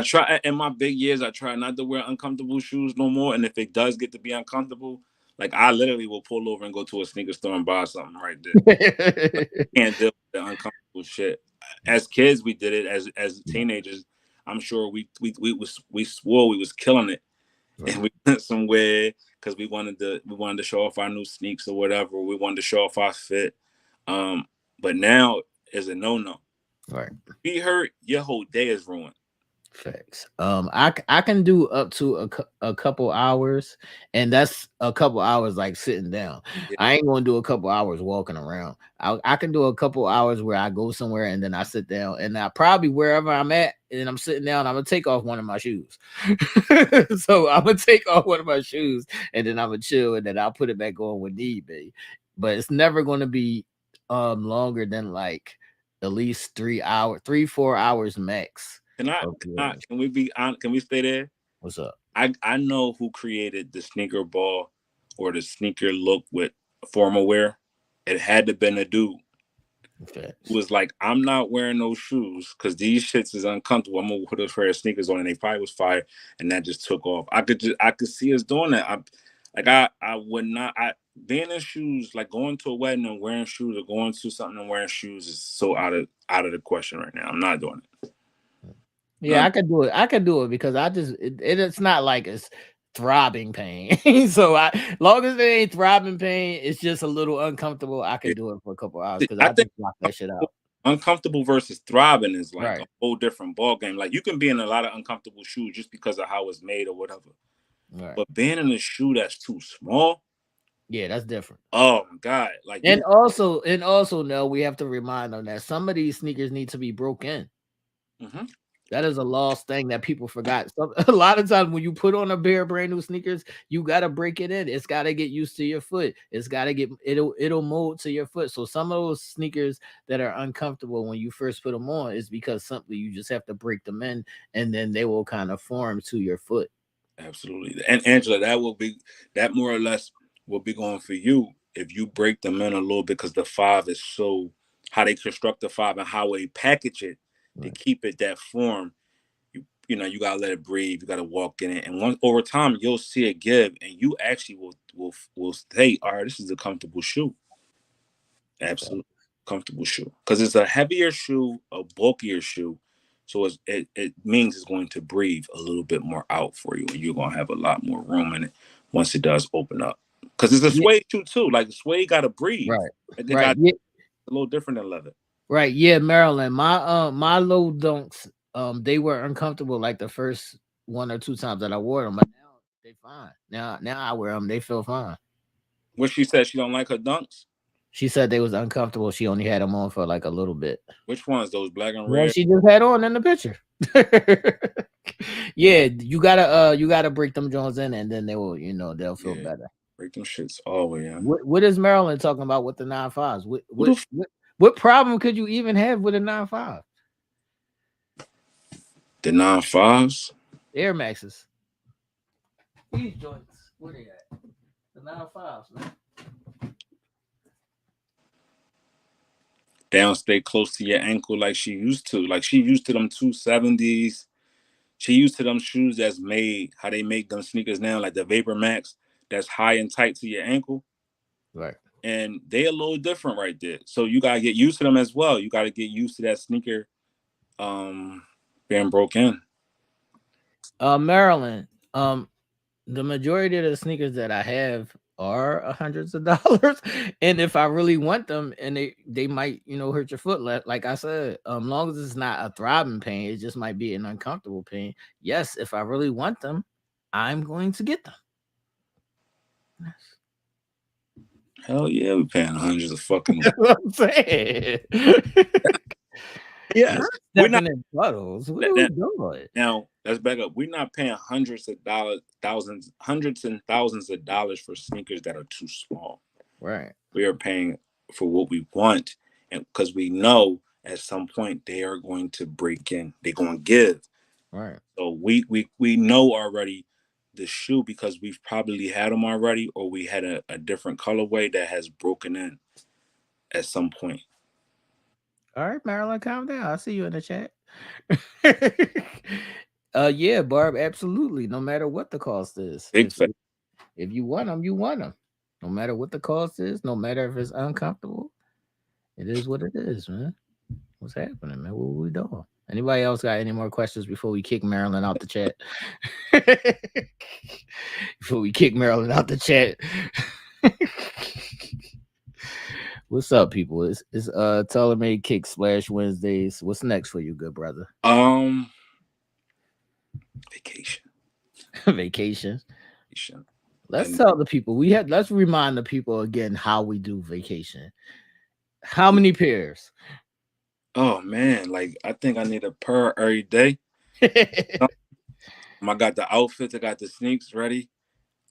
try in my big years. I try not to wear uncomfortable shoes no more. And if it does get to be uncomfortable, like I literally will pull over and go to a sneaker store and buy something right there. Can't deal with the uncomfortable shit. As kids, we did it. As teenagers, I'm sure we swore we was killing it, and we went somewhere because we wanted to show off our new sneaks or whatever. We wanted to show off our fit. But now is a no. Right. Be hurt, your whole day is ruined. Facts. I can do up to a couple hours, and that's a couple hours like sitting down. Yeah. I ain't gonna do a couple hours walking around. I can do a couple hours where I go somewhere and then I sit down, and I probably wherever I'm at and I'm sitting down, I'm gonna take off one of my shoes. So I'm gonna take off one of my shoes and then I'm gonna chill and then I'll put it back on when need be. But it's never gonna be longer than like at least 4 hours max. Can we stay there? What's up? I know who created the sneaker ball or the sneaker look with formal wear. It had to have been a dude. It was like, I'm not wearing those shoes because these shits is uncomfortable. I'm gonna put a pair of sneakers on, and they probably was fire, and that just took off. I could see us doing that. I would not. Being in shoes, like going to a wedding and wearing shoes, or going to something and wearing shoes is so out of the question right now. I'm not doing it. Yeah, I could do it. I could do it because it's not like it's throbbing pain. So long as it ain't throbbing pain, it's just a little uncomfortable. I can do it for a couple hours because I think block that shit out. Uncomfortable versus throbbing is like a whole different ball game. Like you can be in a lot of uncomfortable shoes just because of how it's made or whatever. Right. But being in a shoe that's too small, yeah, that's different. Oh my God! Like and also, no, we have to remind them that some of these sneakers need to be broken. Mm-hmm. That is a lost thing that people forgot. A lot of times when you put on a pair of brand new sneakers, you got to break it in. It's got to get used to your foot. It's got to it'll mold to your foot. So some of those sneakers that are uncomfortable when you first put them on is because simply you just have to break them in and then they will kind of form to your foot. Absolutely. And Angela, that more or less will be going for you if you break them in a little bit because the 5 is so, how they construct the 5 and how they package it to keep it that form. You know, you gotta let it breathe. You gotta walk in it, and once over time, you'll see it give, and you actually will say, "All right, this is a comfortable shoe." Absolutely comfortable shoe, because it's a heavier shoe, a bulkier shoe, so it means it's going to breathe a little bit more out for you, and you're gonna have a lot more room in it once it does open up. Because it's a suede shoe too. Like the suede got to breathe. Right. They got a little different than leather. Right. Yeah, Maryland. My low dunks, they were uncomfortable like the first 1 or 2 times that I wore them, but now they fine. Now I wear them, they feel fine. What she said, she don't like her dunks. She said they was uncomfortable. She only had them on for like a little bit. Which ones? Those black and Well, red? she just had on in the picture. Yeah, you gotta break them joints in, and then they will, they'll feel better. Break them shits all the way in. What is Maryland talking about with the 9.5s? What problem could you even have with a 9.5? The 9.5s? Air Maxes. These joints, where they at? The 9.5s, man. They don't stay close to your ankle like she used to. Like she used to them 270s. She used to them shoes that's made how they make them sneakers now, like the Vapor Max, that's high and tight to your ankle. Right. And they a little different right there. So you gotta get used to them as well. You gotta get used to that sneaker being broken. Maryland, the majority of the sneakers that I have are hundreds of dollars, and if I really want them, and they might hurt your foot, like I said, long as it's not a throbbing pain, it just might be an uncomfortable pain. Yes, if I really want them, I'm going to get them. Yes. Hell yeah, we're paying hundreds of fucking. That's what I'm saying. Yeah, we're not in puddles. What are we doing? Now let's back up. We're not paying hundreds and thousands of dollars for sneakers that are too small. Right. We are paying for what we want, and because we know at some point they are going to break in. They're going to give. Right. So we know already the shoe because we've probably had them already, or we had a different colorway that has broken in at some point. All right, Marilyn, calm down. I see you in the chat. Yeah, Barb, absolutely. No matter what the cost is. If you want them, you want them. No matter what the cost is, no matter if it's uncomfortable, it is what it is, man. What's happening, man? What are we doing? Anybody else got any more questions before we kick Marilyn out the chat? Before we kick Marilyn out the chat. What's up, people? It's Tailor-Made Kick Splash Wednesdays. What's next for you, good brother? Vacation. Vacation. Let's tell the people. Let's remind the people again how we do vacation. How many pairs? Oh man, like I think I need a pair every day. I got the outfits, I got the sneaks ready.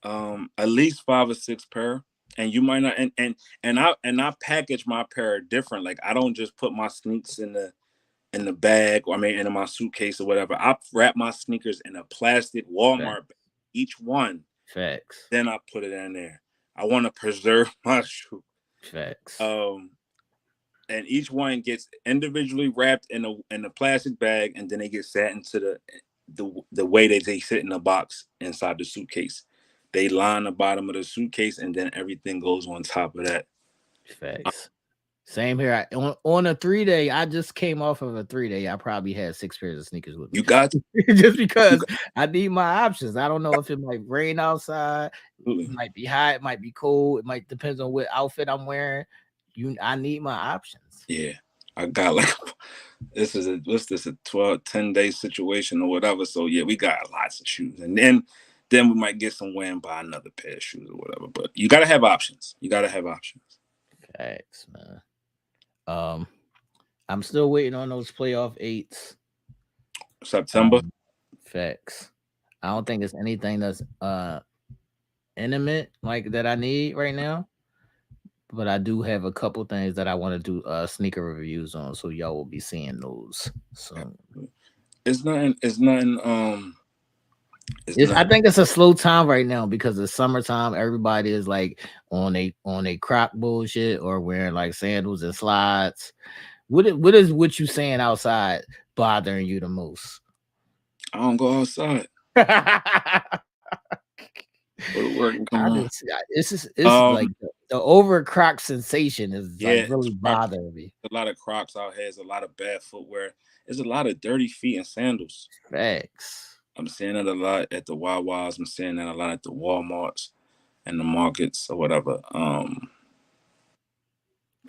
At least 5 or 6 pair. And you might not, and I package my pair different. Like I don't just put my sneaks in the bag, or in my suitcase or whatever. I wrap my sneakers in a plastic Walmart bag, each one. Facts. Then I put it in there. I want to preserve my shoe. Facts. And each one gets individually wrapped in a plastic bag, and then they get sat into the way that they sit in the box inside the suitcase. They line the bottom of the suitcase, and then everything goes on top of that. Facts. Same here. On a 3-day, I just came off of a 3-day. I probably had 6 pairs of sneakers with me. You got to. Just because I need my options. I don't know if it might rain outside. It might be hot. It might be cold. It might depend on what outfit I'm wearing. I need my options. Yeah. I got this is a 10-day situation or whatever. So yeah, we got lots of shoes. And then we might get somewhere and buy another pair of shoes or whatever. But you gotta have options. Thanks, man. I'm still waiting on those playoff 8s. September. Facts. I don't think it's anything that's intimate like that I need right now. But I do have a couple things that I want to do sneaker reviews on, so y'all will be seeing those. So it's nothing. I think it's a slow time right now because it's summertime. Everybody is like on a croc bullshit or wearing like sandals and slides. What is what you saying outside? bothering you the most? I don't go outside. Go to work and come home. It's like the over Croc sensation is like really bothering me. A lot of Crocs out here. There's a lot of bad footwear. There's a lot of dirty feet and sandals. Facts. I'm seeing it a lot at the Wawas. I'm seeing that a lot at the Walmarts and the markets or whatever.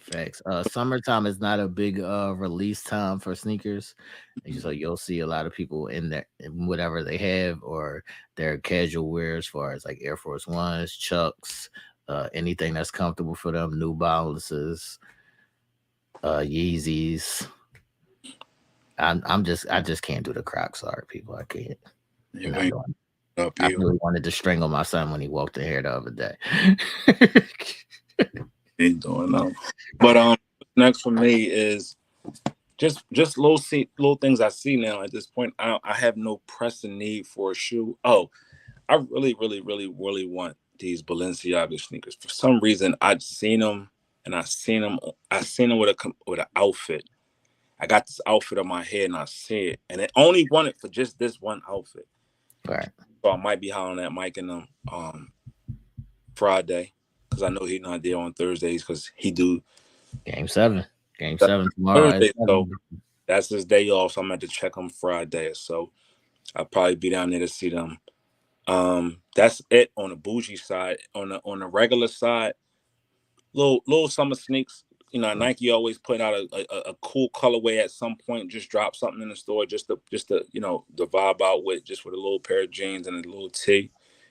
Facts. Summertime is not a big release time for sneakers. So you'll see a lot of people in there, whatever they have, or their casual wear as far as like Air Force Ones, Chucks, anything that's comfortable for them, New Balances, Yeezys. I just can't do the Crocs. Sorry, people, I can't. I really wanted to strangle my son when he walked in here the other day. Ain't doing no. But next for me is just little things I see now. At this point, I have no pressing need for a shoe. Oh, I really want these Balenciaga sneakers. For some reason, I'd seen them and I seen them with an outfit. I got this outfit on my head and I see it, and it only wanted for just this one outfit. Right. So I might be hollering at Mike and them Friday, because I know he's not there on Thursdays because he do Game 7 tomorrow. Thursday, so that's his day off. So I'm going to check him Friday. So I'll probably be down there to see them. That's it on the bougie side. On the regular side, little summer sneaks. You know, Nike always put out a cool colorway at some point. Just drop something in the store, just to the vibe out with a little pair of jeans and a little tee.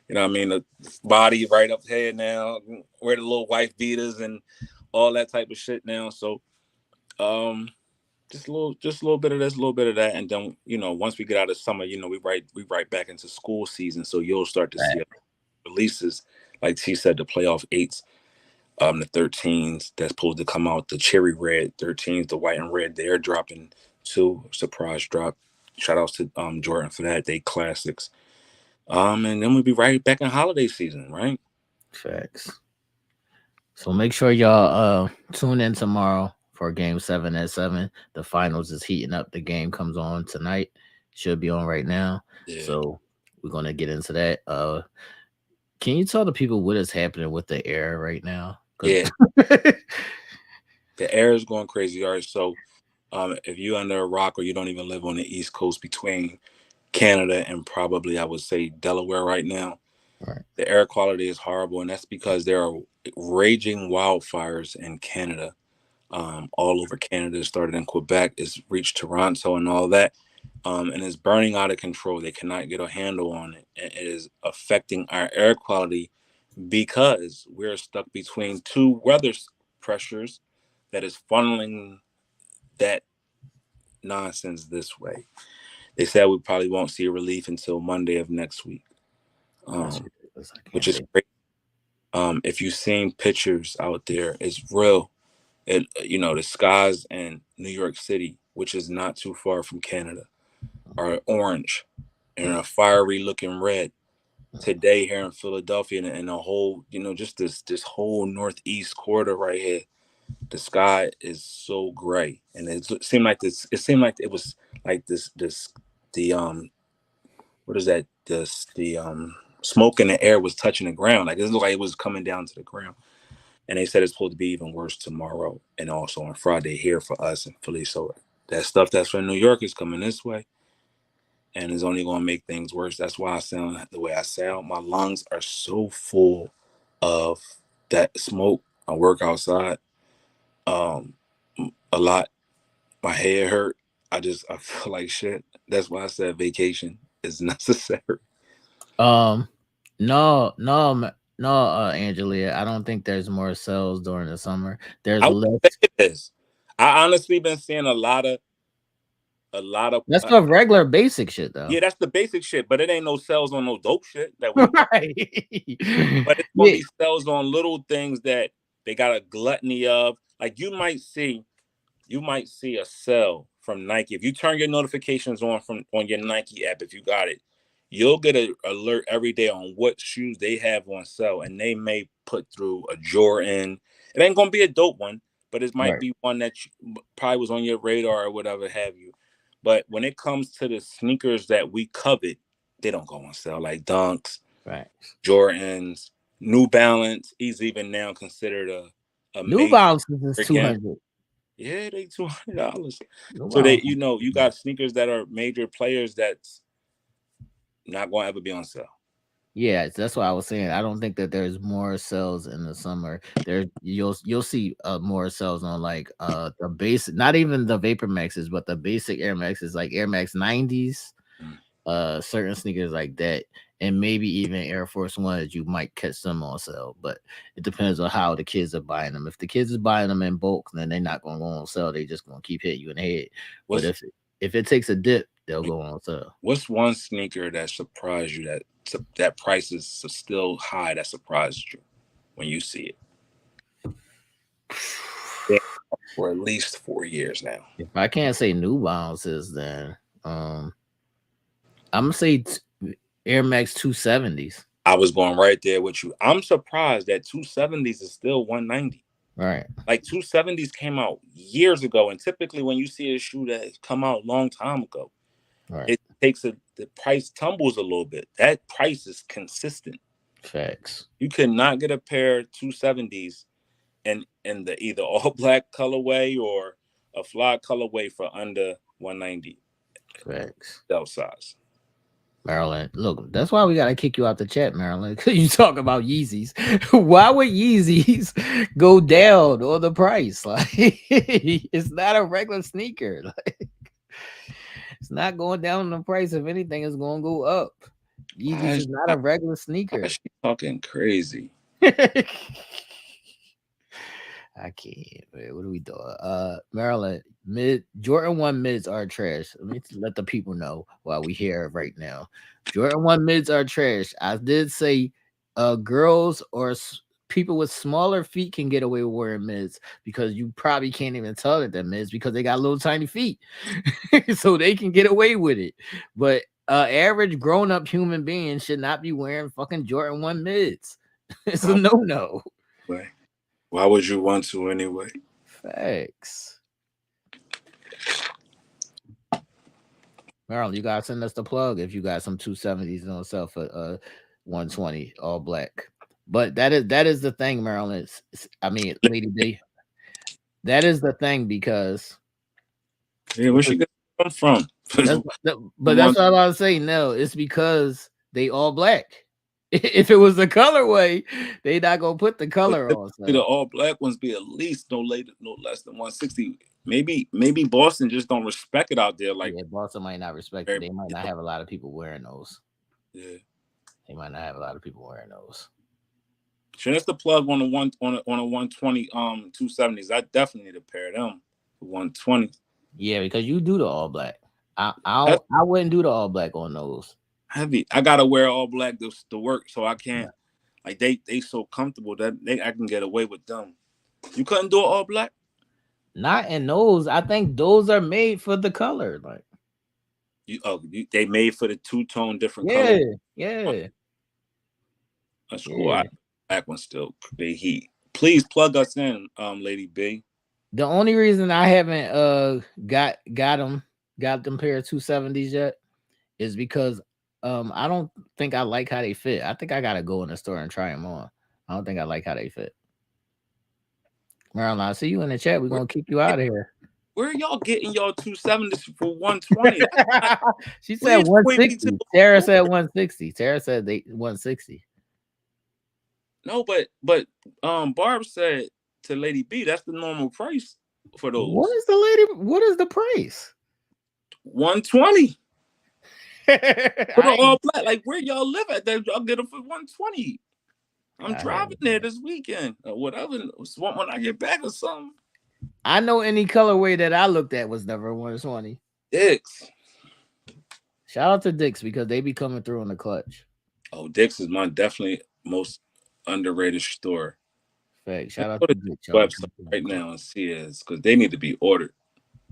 You know what I mean? The body right up here now. Wear the little wife beaters and all that type of shit now. So, just a little bit of this, a little bit of that, and then once we get out of summer, we right back into school season. So you'll start to see releases, like T said, the playoff 8s. The 13s that's supposed to come out, the cherry red 13s, the white and red, they're dropping too. Surprise drop. Shout outs to Jordan for that. They classics. And then we'll be right back in holiday season, right? Facts. So make sure y'all tune in tomorrow for Game 7 at 7. The finals is heating up. The game comes on tonight. Should be on right now. Yeah. So we're gonna get into that. Can you tell the people what is happening with the air right now? Yeah. The air is going crazy. All right. So if you're under a rock or you don't even live on the East Coast between Canada and probably, I would say, Delaware right now, right, the air quality is horrible. And that's because there are raging wildfires in Canada. All over Canada. It started in Quebec. It's reached Toronto and all that. And it's burning out of control. They cannot get a handle on it. And it is affecting our air quality because we're stuck between two weather pressures that is funneling that nonsense this way. They said we probably won't see a relief until Monday of next week, which is great. If you've seen pictures out there, it's real. The skies in New York City, which is not too far from Canada, are orange and a fiery looking red. Today here in Philadelphia and the whole, just this whole northeast corridor right here, the sky is so gray, and it seemed like this. It seemed like it was like the what is that? The smoke in the air was touching the ground. Like it looked like it was coming down to the ground. And they said it's supposed to be even worse tomorrow and also on Friday here for us in Philly. So that stuff that's from New York is coming this way. And it's only going to make things worse. That's why I sound the way I sound. My lungs are so full of that smoke. I work outside a lot. My head hurt. I feel like shit. That's why I said vacation is necessary. No, Angelia. I don't think there's more sales during the summer. There's less. It is. I honestly been seeing a lot of. That's the regular basic shit, though. Yeah, that's the basic shit, but it ain't no sales on no dope shit that we. Right. But it's gonna be sales on little things that they got a gluttony of. Like you might see a sale from Nike if you turn your notifications on your Nike app. If you got it, you'll get an alert every day on what shoes they have on sale, and they may put through a Jordan. It ain't gonna be a dope one, but it might be one that probably was on your radar or whatever have you. But when it comes to the sneakers that we covet, they don't go on sale. Like Dunks, right? Jordans, New Balance is even now considered a New major Balances is again. $200. Yeah, they $200. So they, you got sneakers that are major players that's not going to ever be on sale. Yeah, that's what I was saying. I don't think that there's more sales in the summer. There, you'll see more sales on like the basic, not even the Vapor Maxes, but the basic Air Maxes, like Air Max 90s, certain sneakers like that, and maybe even Air Force Ones. You might catch them on sale, but it depends on how the kids are buying them. If the kids are buying them in bulk, then they're not going to go on sale. They just going to keep hitting you in the head. But if it takes a dip, they'll go on sale. What's one sneaker that surprised you that price is still high that surprised you when you see it? Yeah, for at least 4 years now. If I can't say New Balances, then I'm gonna say Air Max 270s. I was going right there with you. I'm surprised that 270s is still 190. Right. Like 270s came out years ago, and typically when you see a shoe that has come out a long time ago, right, it takes the price tumbles a little bit. That price is consistent. Facts. You cannot get a pair of 270s in the either all black colorway or a fly colorway for under 190. Facts. Belt size. Maryland, look, that's why we gotta kick you out the chat, Maryland. Because you talk about Yeezys. Why would Yeezys go down on the price? Like, it's not a regular sneaker. Like, it's not going down on the price. If anything, it's gonna go up. Yeezys is not a regular sneaker. She's talking crazy. I can't. Man. What are we doing? Maryland, Jordan 1 mids are trash. Let me let the people know while we here right now. Jordan 1 mids are trash. I did say girls or people with smaller feet can get away with wearing mids because you probably can't even tell that they're mids because they got little tiny feet. So they can get away with it. But average grown-up human being should not be wearing fucking Jordan 1 mids. It's a no-no. Right. Why would you want to anyway? Facts. Maryland, you gotta send us the plug if you got some 270s on sale for 120 all black. But that is the thing, Maryland. I mean, Lady D. That is the thing because where she come from? That's what I was about to say. No, it's because they all black. If it was a colorway, they not gonna put the color on. So. The all black ones be at least no less than 160. Maybe Boston just don't respect it out there. Like Boston might not respect it. They might not have a lot of people wearing those. Yeah, they might not have a lot of people wearing those. Sure, that's the plug on a 120 270s. I definitely need a pair of them for 120. Yeah, because you do the all black. I wouldn't do the all black on those. Heavy. I gotta wear all black to work, so I can't. Like they so comfortable that I can get away with them. You couldn't do it all black. Not in those. I think those are made for the color. Like they made for the two-tone different color. colors. Yeah. That's cool. Black one still they heat. Please plug us in, Lady B. The only reason I haven't got them pair of 270s yet is because I don't think I like how they fit. I think I gotta go in the store and try them on. I don't think I like how they fit. Marilyn, I see you in the chat. We're gonna keep you out of here. Where are y'all getting y'all 270s for 120? She said 160. Tara said 160. Tara said 160. No, but Barb said to Lady B, that's the normal price for those. What is the price? 120. Put all black. Like where y'all live at? That y'all get them for 120. I'm driving there this weekend or whatever. When I get back or something. I know any colorway that I looked at was never 120. Dick's. Shout out to Dick's because they be coming through in the clutch. Oh, Dick's is my definitely most underrated store. Fact. Shout out to Dick's website right now and see it because they need to be ordered.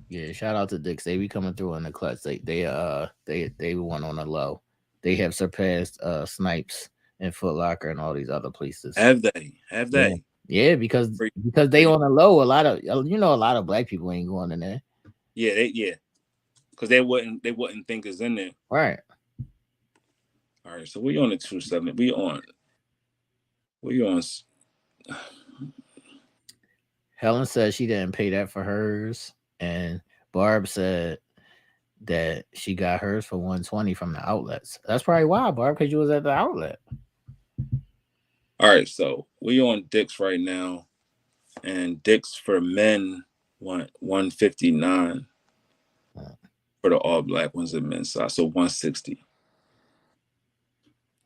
Yeah, shout out to Dick's. They be coming through in the clutch. They won on the low. They have surpassed Snipes and Foot Locker and all these other places. Have they? Yeah, because they on the low. A lot of black people ain't going in there. Yeah, because they wouldn't think it's in there. Right. All right, so we on the 270. We on. Helen said she didn't pay that for hers, and Barb said that she got hers for 120 from the outlets. That's probably why, Barb, because you was at the outlet. All right, so we on Dick's right now, and Dick's for men want 159 for the all black ones in men's size, so 160.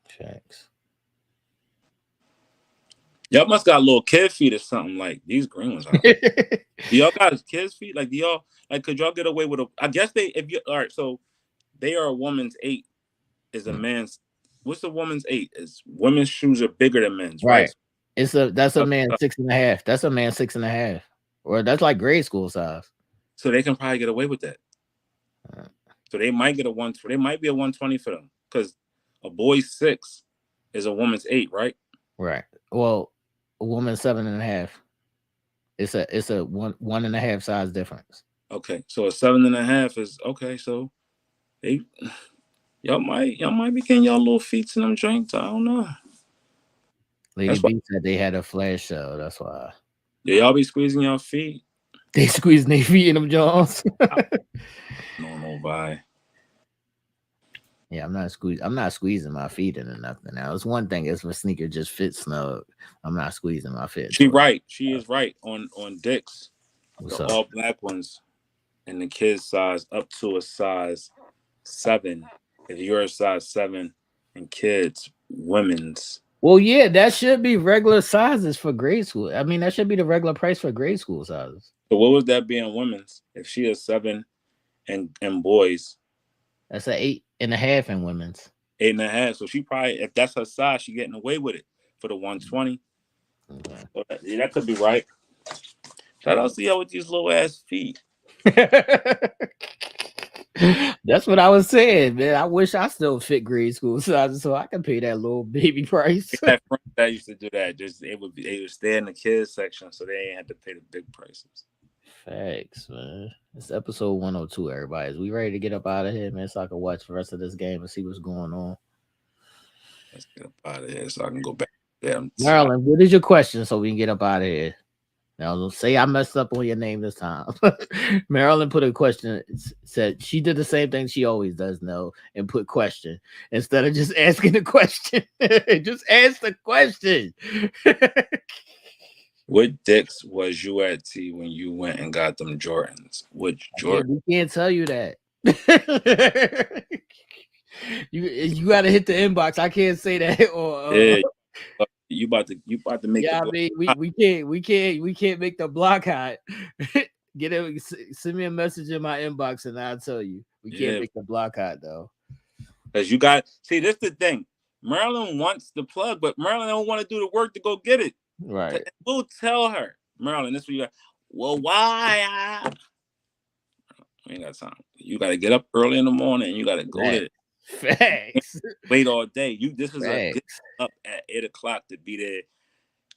Checks. Y'all must got little kid feet or something like these green ones. Do y'all got kids feet? Like, do y'all could y'all get away with a? I guess all right. So they are a woman's 8, is a man's. What's a woman's 8? Is women's shoes are bigger than men's, right? That's a man 6.5. That's a man 6.5, or that's like grade school size. So they can probably get away with that. So they might get a 1. They might be a 120 for them because a boy's 6 is a woman's 8, right? Right. Well, a woman's 7.5. It's a 1.5 size difference. Okay, so a 7.5 is okay. So y'all might be getting y'all little feet in them joints. I don't know. Lady B said they had a flash show. That's why. Yeah, y'all be squeezing y'all feet. They squeezing their feet in them Jones. No, bye. Yeah, I'm not squeezing my feet into nothing. Now, it's one thing if a sneaker just fits snug. I'm not squeezing my feet. She is right on Dick's. The all black ones and the kids size up to a size 7. If you're a size 7 and kids, women's. Well, yeah, that should be regular sizes for grade school. I mean, that should be the regular price for grade school sizes. So what would that be in women's? If she is 7 and boys, that's an 8.5 in women's. 8.5. So she probably, if that's her size, she getting away with it for the 120. Okay. So that could be right. Shout out to y'all with these little ass feet. That's what I was saying, man. I wish I still fit grade school sizes so I can pay that little baby price. That friend that used to do that, they would stay in the kids section, so they ain't have to pay the big prices. Facts, man. It's episode 102, everybody. Is we ready to get up out of here, man, so I can watch the rest of this game and see what's going on? Let's get up out of here so I can go back there. Marilyn, what is your question so we can get up out of here? Now, say I messed up on your name this time. Marilyn put a question, said she did the same thing she always does, and put question instead of just asking the question. Just ask the question. What Dicks was you at, T, when you went and got them Jordans? Which Jordan? We can't tell you that. You got to hit the inbox. I can't say that. Or yeah. You about to make. Yeah, I mean, we can't make the block hot. Send me a message in my inbox and I'll tell you. We can't make the block hot though. Cause this is the thing. Marilyn wants the plug, but Marilyn don't want to do the work to go get it. Right. We'll tell her, Marilyn, this is what you got. Well, why? We ain't got time. You got to get up early in the morning and you got to go there. Facts. Wait all day. This is up at 8:00 to be there,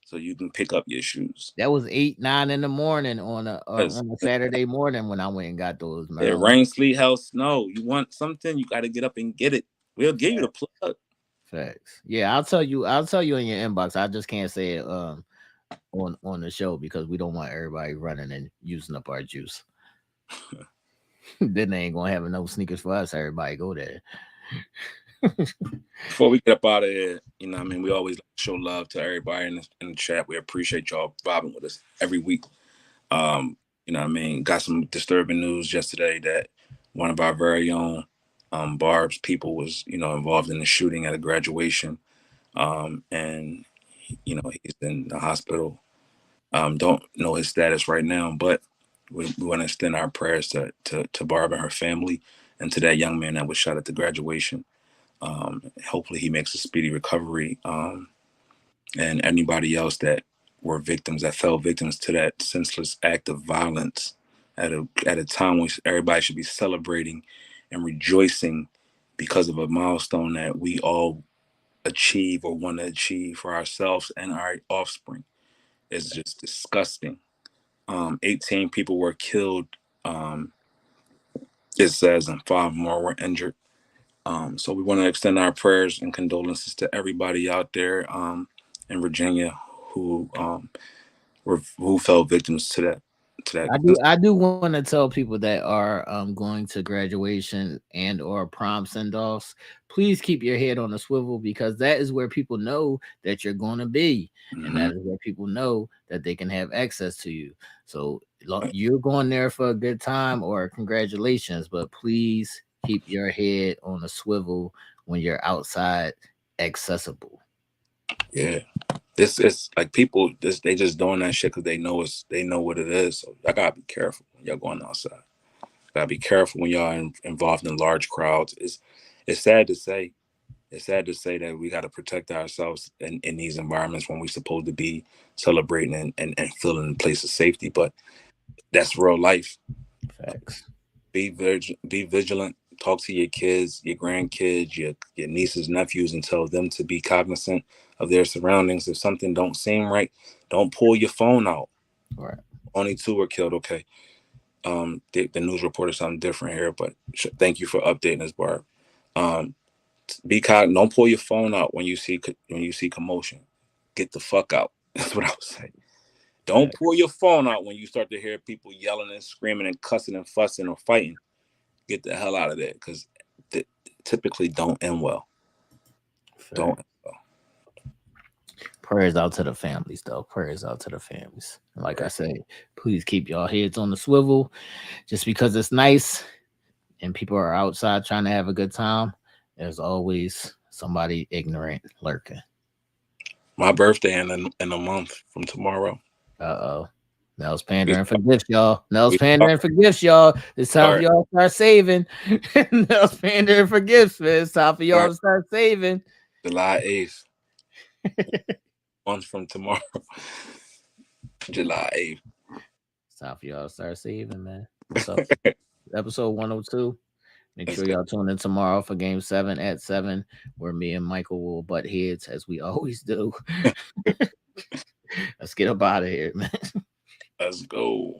so you can pick up your shoes. That was 8, 9 in the morning on a Saturday morning when I went and got those. Yeah, rain, sleet, hell, snow. You want something? You got to get up and get it. We'll give you the plug. Facts. Yeah, I'll tell you in your inbox. I just can't say it on the show because we don't want everybody running and using up our juice. Then they ain't gonna have no sneakers for us. Everybody go there. Before we get up out of here, we always show love to everybody in the chat. We appreciate y'all vibing with us every week. Got some disturbing news yesterday that one of our very own Barb's people was, involved in the shooting at a graduation. And he's in the hospital. Don't know his status right now, but we want to extend our prayers to Barb and her family and to that young man that was shot at the graduation. Hopefully he makes a speedy recovery. And anybody else that were victims, that fell victims to that senseless act of violence at a time when everybody should be celebrating and rejoicing because of a milestone that we all achieve or want to achieve for ourselves and our offspring. It's just disgusting. 18 people were killed it says, and 5 more were injured. So we want to extend our prayers and condolences to everybody out there in Virginia who fell victims to that. I do want to tell people that are going to graduation and or prom send-offs, please keep your head on a swivel, because that is where people know that you're going to be, and that is where people know that they can have access to you. So you're going there for a good time or congratulations, but please keep your head on a swivel when you're outside accessible. Yeah. This is like people. They just doing that shit because they know what it is. So y'all gotta be careful when y'all going outside. Gotta be careful when y'all involved in large crowds. It's sad to say. It's sad to say that we got to protect ourselves in these environments when we're supposed to be celebrating and feeling a place of safety. But that's real life. Facts. Be vigilant. Talk to your kids, your grandkids, your nieces, nephews, and tell them to be cognizant of their surroundings. If something don't seem right, don't pull your phone out. Right. Only 2 were killed. Okay. The news reported something different here, but thank you for updating us, Barb. Be cognizant. Don't pull your phone out when you see commotion. Get the fuck out. That's what I was saying. Don't pull your phone out when you start to hear people yelling and screaming and cussing and fussing or fighting. Get the hell out of there, because they typically don't end well. Fair. Don't end well. Prayers out to the families, though. Prayers out to the families. And like I say, please keep y'all heads on the swivel. Just because it's nice and people are outside trying to have a good time, there's always somebody ignorant lurking. My birthday in a month from tomorrow. Uh-oh. Nell's pandering for gifts, y'all. Nell's pandering for gifts, y'all. It's time for y'all to start saving. Nell's pandering for gifts, man. It's time for y'all to start saving. July 8th. Month from tomorrow. July 8th. It's time for y'all to start saving, man. What's up? Episode 102. Make sure y'all tune in tomorrow for Game 7 at 7, where me and Michael will butt heads as we always do. Let's get up out of here, man. Let's go.